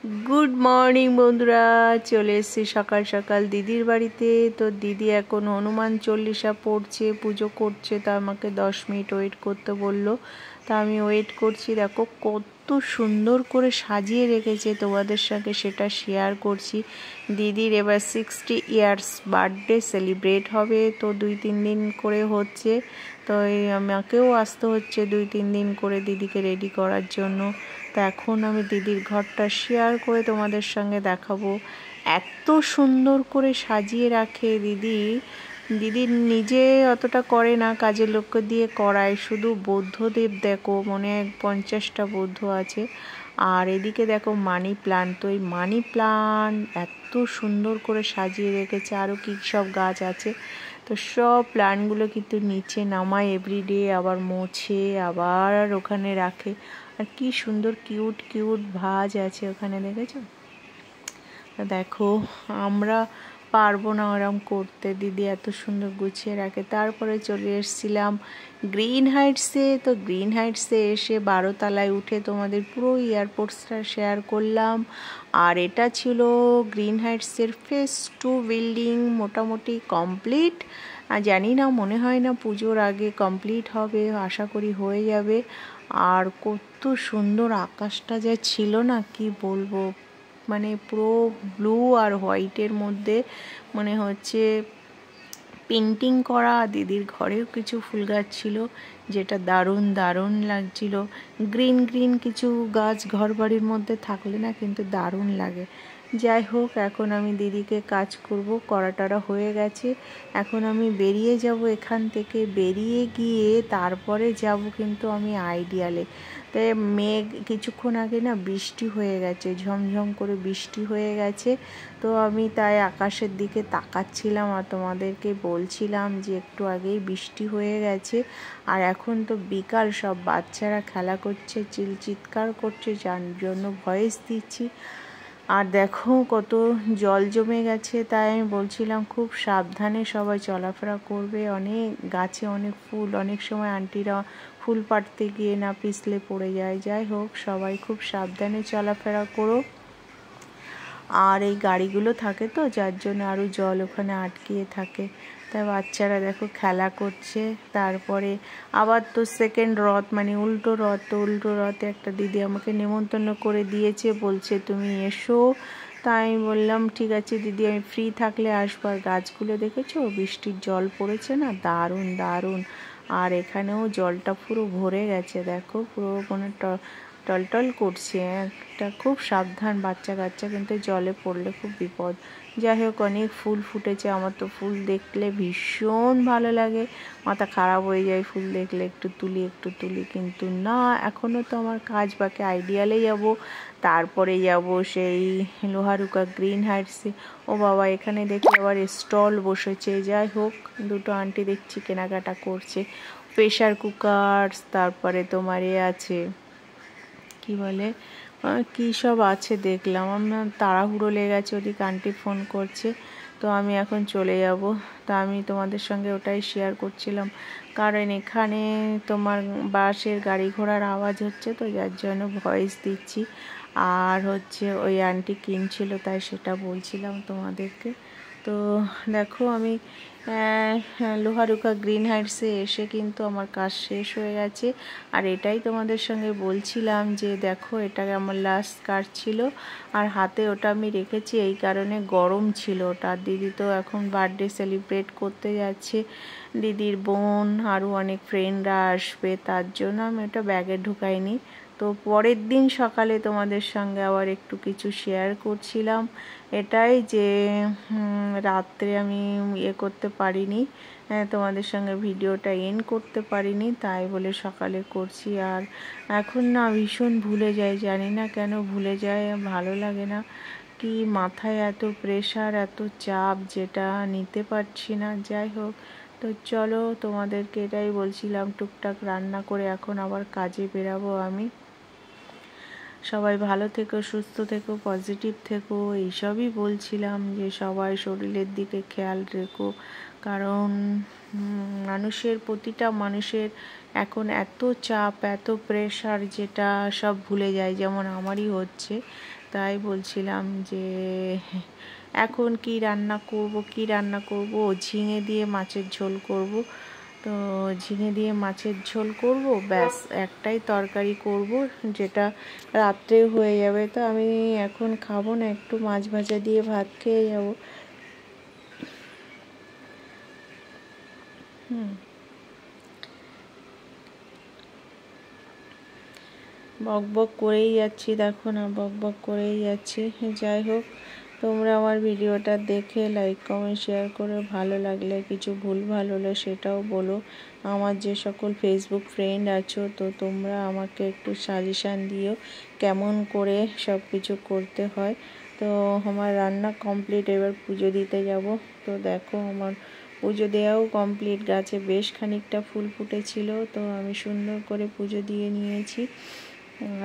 Good morning বন্ধুরা, চলে এসেছি সকাল সকাল দিদির বাড়িতে। তো দিদি এখন হনুমান চল্লিশা পড়ছে, পুজো করছে। তো আমাকে 10 মিনিট ওয়েট করতে বললো। তা আমি ওয়েট করছি। দেখো কত সুন্দর করে সাজিয়ে রেখেছে, তোমাদের সঙ্গে সেটা শেয়ার করছি। দিদির এবার 60 ইয়ার্স বার্থডে সেলিব্রেট হবে। তো 2-3 দিন করে হচ্ছে। তো আমাকেও আসতে হচ্ছে 2-3 দিন করে দিদিকে রেডি করার জন্য। তো এখন আমি দিদির ঘরটা শেয়ার করে তোমাদের সঙ্গে দেখাবো। এত সুন্দর করে সাজিয়ে রাখে দিদি। দিদির নিজে অতটা করে না, কাজের লোককে দিয়ে করায়। শুধু বৌদ্ধদেব দেখো, মনে হয় 50টা বৌদ্ধ আছে। আর এদিকে দেখো মানি প্লান্ট। তো এই মানি প্লান্ট এত সুন্দর করে সাজিয়ে রেখেছে। আরও কী সব গাছ আছে। তো সব প্ল্যান্টগুলো কিন্তু নিচে নামায় এভরিডে, আবার মোছে, আবার ওখানে রাখে। আর কি সুন্দর কিউট কিউট ভাজ আছে ওখানে, দেখেছো? দেখো আমরা পারবো না ওরম করতে, দিদি এত সুন্দর গুছিয়ে রাখে। তারপরে চলে এসেছিলাম গ্রিন হাইটসে। তো গ্রিন হাইটসে এসে 12 তলায় উঠে তোমাদের পুরো এয়ারপোর্টসটা শেয়ার করলাম। আর এটা ছিল গ্রিন হাইটসের ফেজ 2 বিল্ডিং, মোটামুটি কমপ্লিট। জানি না, মনে হয় না পুজোর আগে কমপ্লিট হবে, আশা করি হয়ে যাবে। আর কত সুন্দর আকাশটা যা ছিল না, কি বলবো, মানে পুরো ব্লু আর হোয়াইটের মধ্যে মনে হচ্ছে পেন্টিং করা। দিদির ঘরেও কিছু ফুল গাছ ছিল, যেটা দারুণ দারুণ লাগছিল। গ্রিন গ্রিন কিছু গাছ ঘর বাড়ির মধ্যে থাকলে না কিন্তু দারুণ লাগে। যাই হোক, এখন আমি দিদিকে কাজ করব, করাটারা হয়ে গেছে। এখন আমি বেরিয়ে যাব এখান থেকে। বেরিয়ে গিয়ে তারপরে যাব কিন্তু আমি আইডিয়ালে। তাই মেঘ কিছুক্ষণ আগে না বৃষ্টি হয়ে গেছে, ঝমঝম করে বৃষ্টি হয়ে গেছে। তো আমি তাই আকাশের দিকে তাকাচ্ছিলাম আর তোমাদেরকে বলছিলাম যে একটু আগেই বৃষ্টি হয়ে গেছে। আর এখন তো বিকাল, সব বাচ্চারা খেলা করছে, চিৎকার করছে, যার জন্য ভয়েস দিচ্ছি। আর দেখো কত জল জমে গেছে। তাই আমি বলছিলাম খুব সাবধানে সবাই চলাফেরা করবে। অনেক গাছে অনেক ফুল, অনেক সময় আন্টিরা ফুল পাড়তে গিয়ে না পিছলে পড়ে যায়। যাই হোক, সবাই খুব সাবধানে চলাফেরা করো। আর এই গাড়িগুলো থাকে তো, যার জন্য আরও জল ওখানে আটকিয়ে থাকে। তাই বাচ্চারা দেখো খেলা করছে। তারপরে আবার তো সেকেন্ড রথ, মানে উল্টো রথ। তো উল্টো রথে একটা দিদি আমাকে নেমন্তন্ন করে দিয়েছে, বলছে তুমি এসো। তাই আমি বললাম ঠিক আছে দিদি, আমি ফ্রি থাকলে আসবো। আর গাছগুলো দেখেছো, বৃষ্টির জল পড়েছে না, দারুণ দারুণ। আর এখানেও জলটা পুরো ভরে গেছে, দেখো পুরো কোনো টলটল করছে। একটা খুব সাবধান বাচ্চা কাচ্চা কিন্তু জলে পড়লে খুব বিপদ। যাই হোক, অনেক ফুল ফুটেছে। আমার তো ফুল দেখলে ভীষণ ভালো লাগে, মাথা খারাপ হয়ে যায় ফুল দেখলে। একটু তুলি, কিন্তু না, এখনও তো আমার কাজ বাকি। আইডিয়ালে যাব, তারপরে যাব সেই লোহারুকা গ্রিন হাইটসে। ও বাবা, এখানে দেখি আবার স্টল বসেছে। যাই হোক, দুটো আন্টি দেখছি কেনাকাটা করছে। প্রেশার কুকার, তারপরে তোমার আছে কি বলে, কী সব আছে দেখলাম। আমার তাড়াহুড়ো লেগে গেছে, ওদিকে আন্টি ফোন করছে। তো আমি এখন চলে যাব। তা আমি তোমাদের সঙ্গে ওটাই শেয়ার করছিলাম, কারণ এখানে তোমার বাসের গাড়ি ঘোড়ার আওয়াজ হচ্ছে, তো যার জন্য ভয়েস দিচ্ছি। আর হচ্ছে ওই আন্টি কিনছিল, তাই সেটা বলছিলাম তোমাদেরকে। তো দেখো আমি লোহারুকা গ্রিন হাইটসে এসে কিন্তু আমার কাজ শেষ হয়ে গেছে। আর এটাই তোমাদের সঙ্গে বলছিলাম যে দেখো, এটা আমার লাস্ট কাজ ছিল। আর হাতে ওটা আমি রেখেছি এই কারণে, গরম ছিল ওটা। দিদি তো এখন বার্থডে সেলিব্রেট করতে যাচ্ছে, দিদির বোন আরও অনেক ফ্রেন্ডরা আসবে, তার জন্য আমি ওটা ব্যাগে ঢুকাইনি। তো পরের দিন সকালে তোমাদের সঙ্গে আবার একটু কিছু শেয়ার করছিলাম। এটাই যে রাত্রে আমি করতে পারিনি, তোমাদের সঙ্গে ভিডিওটা এন্ড করতে পারিনি, তাই বলে সকালে করছি। আর এখন না ভীষণ ভুলে যাই, জানি না কেন ভুলে যাই, ভালো লাগে না। কি মাথায় এত প্রেশার, এত চাপ, যেটা নিতে পারছি না। যাই হোক, তো চলো তোমাদেরকে এটাই বলছিলাম, টুকটাক রান্না করে এখন আবার কাজে বেরাবো আমি। সবাই ভালো থেকো, সুস্থ থেকো, পজিটিভ থেকো, এইসবই বলছিলাম যে সবাই শরীরের দিকে খেয়াল রেখো। কারণ মানুষের, প্রতিটা মানুষের এখন এত চাপ, এত প্রেশার, যেটা সব ভুলে যায়, যেমন আমারই হচ্ছে। তো তাই বলছিলাম যে এখন কি রান্না করব ঝিঙে দিয়ে মাছের ঝোল করব। তো ঝিঙে দিয়ে মাছের ঝোল করব, ব্যাস একটাই তরকারি করব, যেটা রাত্রে হয়ে যাবে। তো আমি এখন খাবো না, একটু মাছ ভাজা দিয়ে ভাত খেয়ে যাব। বক বক করেই যাচ্ছি, দেখো না, বক বক করেই যাচ্ছি। যাই হোক, তোমরা আমার ভিডিওটা দেখে লাইক কমেন্ট শেয়ার করে, ভালো লাগলে কিছু ভুল ভালো হলে সেটাও বলো। আমার যে সকল ফেসবুক ফ্রেন্ড আছো, তো তোমরা আমাকে একটু সাজেশান দিও কেমন করে সব কিছু করতে হয়। তো আমার রান্না কমপ্লিট, এবার পুজো দিতে যাব। তো দেখো আমার পুজো দেওয়াও কমপ্লিট, গাছে বেশ খানিকটা ফুল ফুটেছিল, তো আমি সুন্দর করে পুজো দিয়ে নিয়েছি।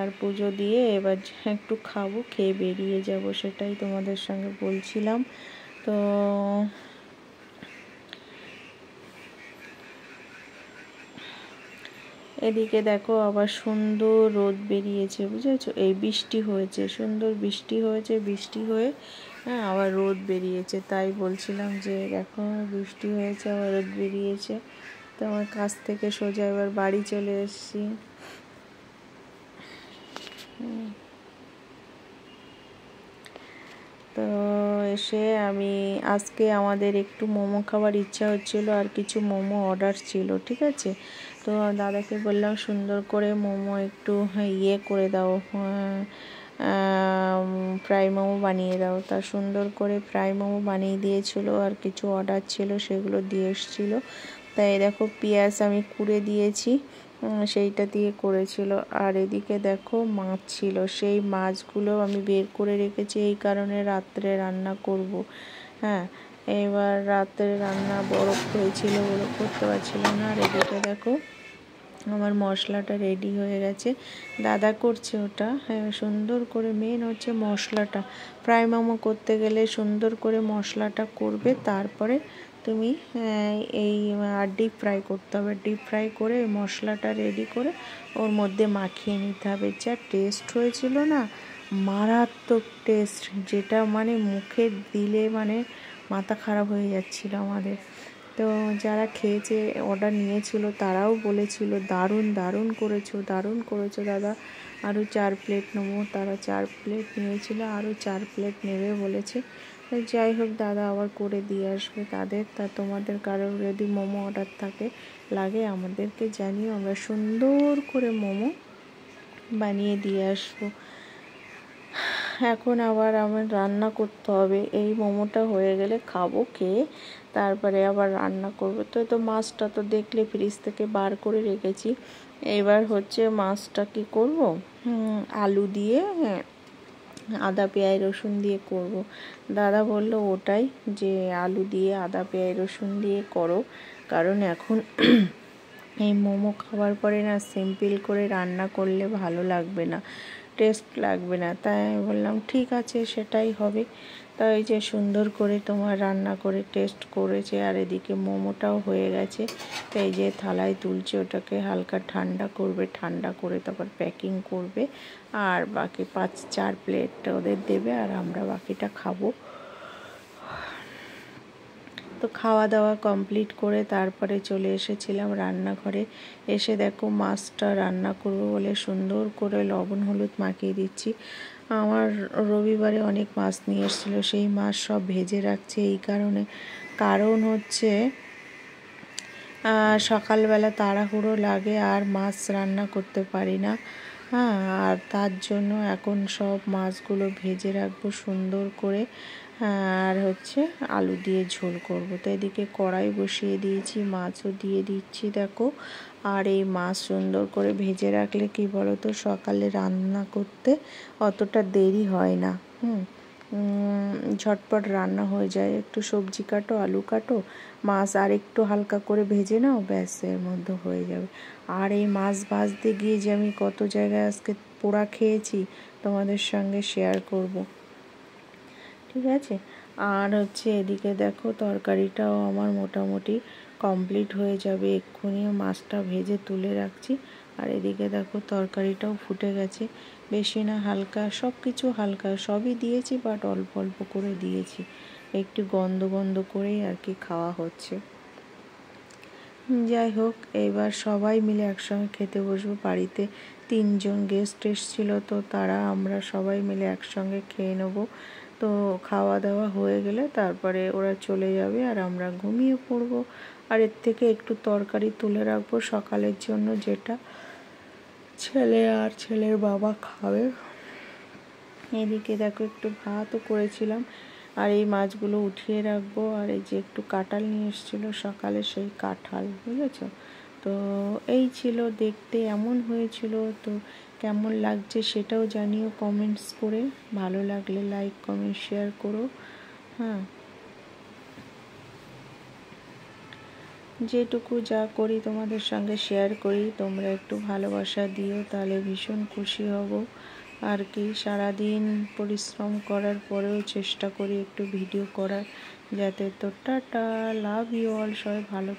আর পুজো দিয়ে এবার একটু খাবো, খেয়ে বেরিয়ে যাব, সেটাই তোমাদের সঙ্গে বলছিলাম। তো এদিকে দেখো আবার সুন্দর রোদ বেরিয়েছে, বুঝেছো? এই বৃষ্টি হয়েছে, সুন্দর বৃষ্টি হয়েছে, বৃষ্টি হয়ে আবার রোদ বেরিয়েছে। তাই বলছিলাম যে দেখো বৃষ্টি হয়েছে, আবার রোদ বেরিয়েছে। তো আমার কাছ থেকে সোজা এবার বাড়ি চলে এসেছি। তো এসে আমি আজকে আমাদের একটু মোমো খাবার ইচ্ছা হচ্ছিল, আর কিছু মোমো অর্ডার ছিল, ঠিক আছে? তো দাদাকে বললাম সুন্দর করে মোমো একটু ইয়ে করে দাও, ফ্রাই মোমো বানিয়ে দাও। তা সুন্দর করে ফ্রাই মোমো বানিয়ে দিয়েছিল, আর কিছু অর্ডার ছিল সেগুলো দিয়ে এসেছিলো। তাই দেখো পেঁয়াজ আমি কুড়ে দিয়েছি, সেইটা দিয়ে করেছিল। আর এদিকে দেখো মাছ ছিল, সেই মাছগুলো আমি বের করে রেখেছি এই কারণে রাত্রে রান্না করব। হ্যাঁ, এবার রাত্রে রান্না বরফ হয়েছিল, বরফ করতে পারছিলাম না। আর এদিকে দেখো আমার মশলাটা রেডি হয়ে গেছে, দাদা করছে ওটা। সুন্দর করে, মেন হচ্ছে মশলাটা, ফ্রাই মোমো করতে গেলে সুন্দর করে মশলাটা করবে, তারপরে তুমি এই ডিপ ফ্রাই করতে হবে। ডিপ ফ্রাই করে মশলাটা রেডি করে ওর মধ্যে মাখিয়ে নিতে হবে। যা টেস্ট হয়েছিল না, মারাত্মক টেস্ট, যেটা মানে মুখে দিলে মানে মাথা খারাপ হয়ে যাচ্ছিল আমাদের। তো যারা খেয়েছে, অর্ডার নিয়েছিল, তারাও বলেছিল দারুণ দারুণ করেছো, দারুণ করেছো দাদা, আরও 4 প্লেট নেবো। তারা 4 প্লেট নিয়েছিল, আরও 4 প্লেট নেবে বলেছে। যাই হোক, দাদা আবার করে দিয়ে আসবে তাদের। তা তোমাদের কারোর যদি মোমো অর্ডার লাগে আমাদেরকে জানিও, আমরা সুন্দর করে মোমো বানিয়ে দিয়ে আসবো। এখন আবার আমার রান্না করতে হবে, এই মোমোটা হয়ে গেলে খাবো, খেয়ে তারপরে আবার রান্না করবো। তো মাছটা তো দেখলে ফ্রিজ থেকে বার করে রেখেছি। এবার হচ্ছে মাছটা কি করব, আলু দিয়ে আদা পেঁয়াজ রসুন দিয়ে করব। দাদা বলল ওটাই, যে আলু দিয়ে আদা পেঁয়াজ রসুন দিয়ে করো, কারণ এখন এই মোমো খাওয়ার পরে না সিম্পল করে রান্না করলে ভালো লাগবে না, টেস্ট লাগবে না। তাই আমি বললাম ঠিক আছে, সেটাই হবে। তাই যে সুন্দর করে তোমার রান্না করে টেস্ট করেছে। আর এদিকে মোমোটাও হয়ে গেছে, তাই যে থালায় তুলছে, ওটাকে হালকা ঠান্ডা করবে, ঠান্ডা করে তারপর প্যাকিং করবে, আর বাকি 4 প্লেট ওদের দেবে, আর আমরা বাকিটা খাবো। তো খাওয়া দাওয়া কমপ্লিট করে তারপরে চলে এসেছিলাম রান্নাঘরে। এসে দেখো মাছটা রান্না করবো বলে সুন্দর করে লবণ হলুদ মাখিয়ে দিচ্ছি। আমার রবিবারে অনেক মাছ নিয়ে এসেছিলো, সেই মাছ সব ভেজে রাখছে এই কারণ হচ্ছে সকালবেলা তাড়াহুড়ো লাগে আর মাছ রান্না করতে পারি না। হ্যাঁ, আর তার জন্য এখন সব মাছগুলো ভেজে রাখবো সুন্দর করে। আর হচ্ছে আলু দিয়ে ঝোল করব। তো এদিকে কড়াই বসিয়ে দিয়েছি, মাছও দিয়ে দিচ্ছি দেখো। আর এই মাছ সুন্দর করে ভেজে রাখলে কি বলো তো, সকালে রান্না করতে অতটা দেরি হয় না। ঝটপট রান্না হয়ে যায়। একটু সবজি কাটো, আলু কাটো, মাছ আর একটু হালকা করে ভেজে নাও, ব্যাস এর মধ্যে হয়ে যাবে। আর এই মাছ ভাজতে গিয়ে যে আমি কত জায়গায় আজকে পোড়া খেয়েছি তোমাদের সঙ্গে শেয়ার করব, ঠিক আছে? আর হচ্ছে এদিকে দেখো তরকারিটাও আমার মোটামুটি কমপ্লিট হয়ে যাবে, এক্ষুনি মাছটা ভেজে তুলে রাখছি। আর এদিকে দেখো তরকারিটাও ফুটে গেছে, বেশি না হালকা, সব কিছু হালকা, সবই দিয়েছি বাট অল্প অল্প করে দিয়েছি, একটু গন্ধ গন্ধ করেই আর কি খাওয়া হচ্ছে। যাই হোক, এবার সবাই মিলে একসঙ্গে খেতে বসবো। বাড়িতে 3 জন গেস্ট এসেছিলো, তো আমরা সবাই মিলে একসঙ্গে খেয়ে নেবো। তো খাওয়া দাওয়া হয়ে গেলে তারপরে ওরা চলে যাবে আর আমরা ঘুমিয়ে পড়বো। আর এর থেকে একটু তরকারি তুলে রাখবো সকালের জন্য, যেটা ছেলে আর ছেলের বাবা খাবে। এদিকে দেখো একটু ভাতও করেছিলাম, আর এই মাছগুলো উঠিয়ে রাখবো। আর এই যে একটু কাঁঠাল নিয়ে এসেছিলো সকালে, সেই কাঁঠাল, বুঝেছো তো। এই ছিল, দেখতে এমন হয়েছিল। তো কেমন লাগছে সেটাও জানিও কমেন্টস করে, ভালো লাগলে লাইক কমেন্ট শেয়ার করো। হ্যাঁ, যেটুকু যা করি তোমাদের সঙ্গে শেয়ার করি, তোমরা একটু ভালোবাসা দিও, তাহলে ভীষণ খুশি হব। আর কি, সারাদিন পরিশ্রম করার পরেও চেষ্টা করি একটু ভিডিও করার, যাতে। তো টাটা, লাভ ইউ অল, সবাই ভালো।